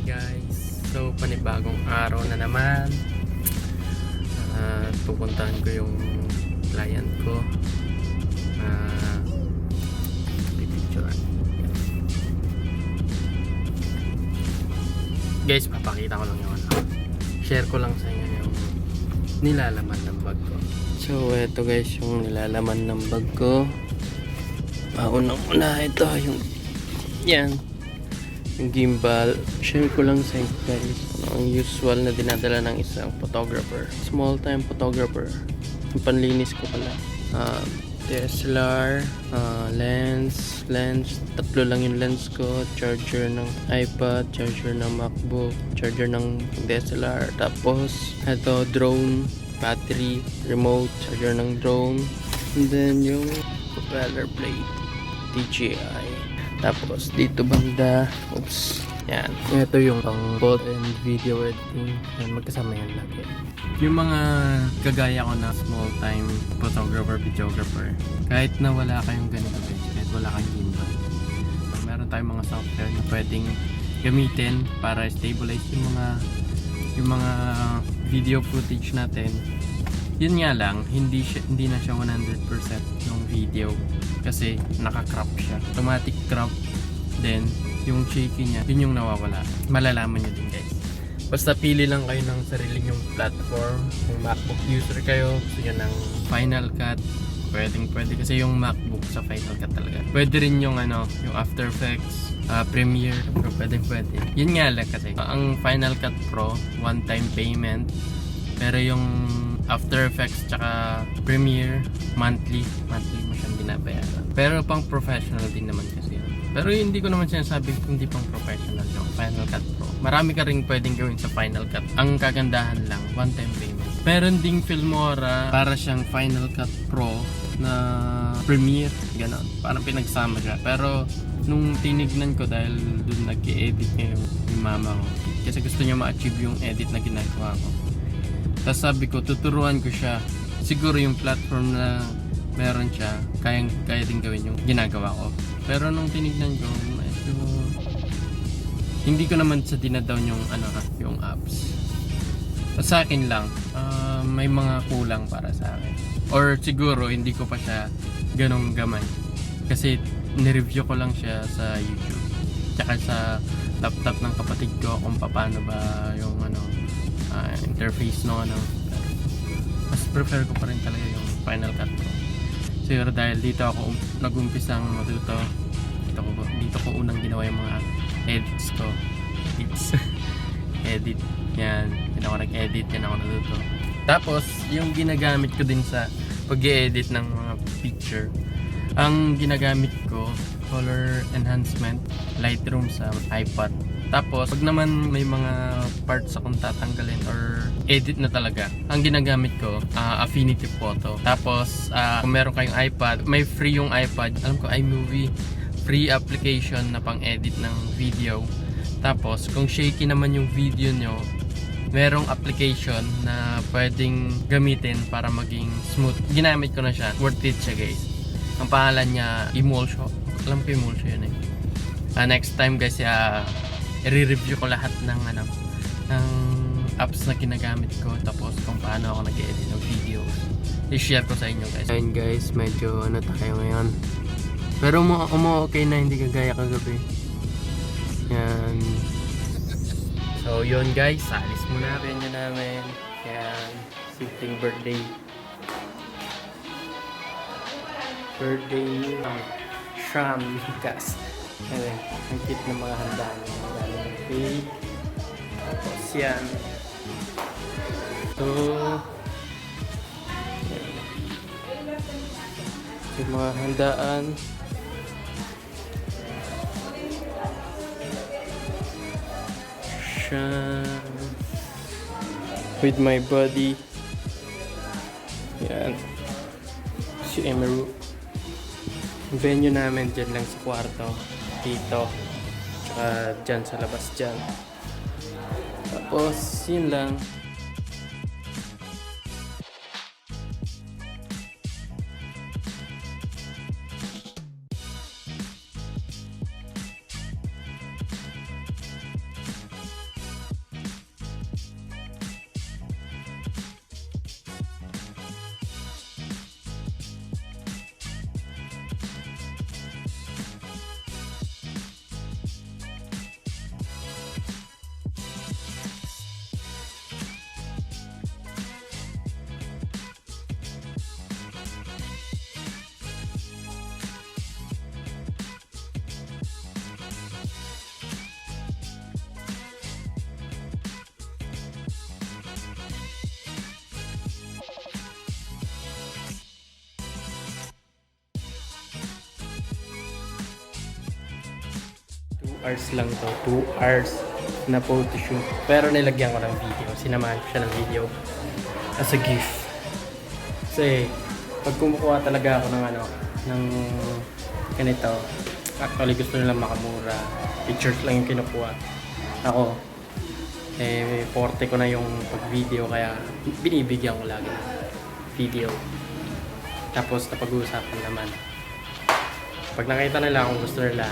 guys, so panibagong araw na naman. Pupuntahan ko yung client ko. Pipicturean. Guys, papakita ko lang yung share ko lang sa inyo yung nilalaman ng bag ko. So eto guys, yung nilalaman ng bag ko. Unang-una ito yung yan, yung gimbal. Share ko lang sa inyo guys ang usual na dinadala ng isang photographer, small time photographer. Yung panlinis ko pala, DSLR, lens, tatlo lang yung lens ko, charger ng iPad, charger ng MacBook, charger ng DSLR, tapos ito drone, battery, remote, charger ng drone, and then yung propeller plate, DJI. Tapos dito banda, oops, yan, ito yung pang photo and video editing. Yan, magkasama yan lagi. Yung mga kagaya ko na small time photographer, videographer, kahit na wala kayong ganito guys, kahit wala kayong gimbal, meron tayong mga software na pwedeng gamitin para stabilize yung mga video footage natin. Yun nga lang, hindi na siya 100% yung video kasi naka-crop siya. Automatic crop, then yung shaky niya, yun yung nawawala. Malalaman nyo din guys. Basta pili lang kayo ng sarili yung platform. Kung MacBook user kayo, gusto nyo ng Final Cut, pwede kasi yung MacBook sa Final Cut talaga. Pwede rin yung yung After Effects, Premiere, pwede. Yun nga lang kasi ang Final Cut Pro, one-time payment. Pero yung After Effects tsaka Premiere, monthly mo siyang binabayaran. Pero pang professional din naman kasi yun. Pero hindi ko naman sinasabi kung hindi pang professional yung Final Cut Pro. Marami ka rin pwedeng gawin sa Final Cut. Ang kagandahan lang, one-time payment. Meron ding Filmora, para siyang Final Cut Pro na Premiere, gano'n. Parang pinagsama siya. Pero nung tinignan ko, dahil dun nag-i-edit niya yung mama ko, kasi gusto niya ma-achieve yung edit na ginagawa ko. Tapos sabi ko, tuturuan ko siya. Siguro yung platform na meron siya, kaya din gawin yung ginagawa ko. Pero nung tinignan ko, medyo hindi ko naman sa dinadown yung yung apps. Sa akin lang, may mga kulang para sa akin. Or siguro hindi ko pa siya ganong gamay. Kasi nireview ko lang siya sa YouTube. Tsaka sa laptop ng kapatid ko kung paano ba yung interface no mas prefer ko pa rin talaga yung Final Cut Pro. Siguro dahil dito ako nag-umpisang matuto. Dito ko unang ginawa yung mga edits ko. Edit. Yan ako nag-edit, yan ako natuto. Tapos yung ginagamit ko din sa pag-edit ng mga picture, ang ginagamit ko color enhancement, Lightroom sa iPad. Tapos pag naman may mga parts akong tatanggalin or edit na talaga, ang ginagamit ko Affinity Photo. Tapos kung meron kayong iPad, may free yung iPad, alam ko iMovie, free application na pang edit ng video. Tapos kung shaky naman yung video nyo, merong application na pwedeng gamitin para maging smooth. Ginamit ko na siya, worth it siya guys. Ang pangalan niya Emulsion. Alam ko Emulsion yun eh. Next time guys, i-review ko lahat ng apps na ginagamit ko, tapos kung paano ako nag-edit ng videos, i-share ko sa inyo guys. Ayun guys, medyo tayo ngayon. Pero okay na, hindi kagaya kagabi. Yan. So yun guys, alis muna rin yun namin. Yan, simpleng birthday ng Sham Lucas. Ayan, ang cute ng mga handa niya. Galing ng cake. Tapos yan. So, yung mga handaan. Sham. With my buddy. Yan. Si Emeru. Venue namin dyan lang sa kwarto. Dito. Tsaka dyan sa labas dyan. Tapos, yun lang. hours lang to. 2 hours na photoshoot. Pero nilagyan ko ng video. Sinamahan ko siya ng video as a gift. Kasi pag kumukuha talaga ako ng ano, ng ganito, actually gusto nila makamura. Pictures lang yung kinukuha. Ako, 40 ko na yung pag-video kaya binibigyan ko lagi ng video. Tapos napag-uusapan naman. Pag nakita nila kung gusto nila,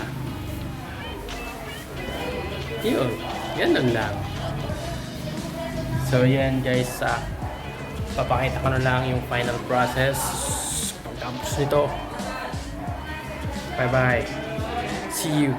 yun, ganun lang. So yan guys, papakita ko na lang yung final process pagtapos nito. Bye bye, see you.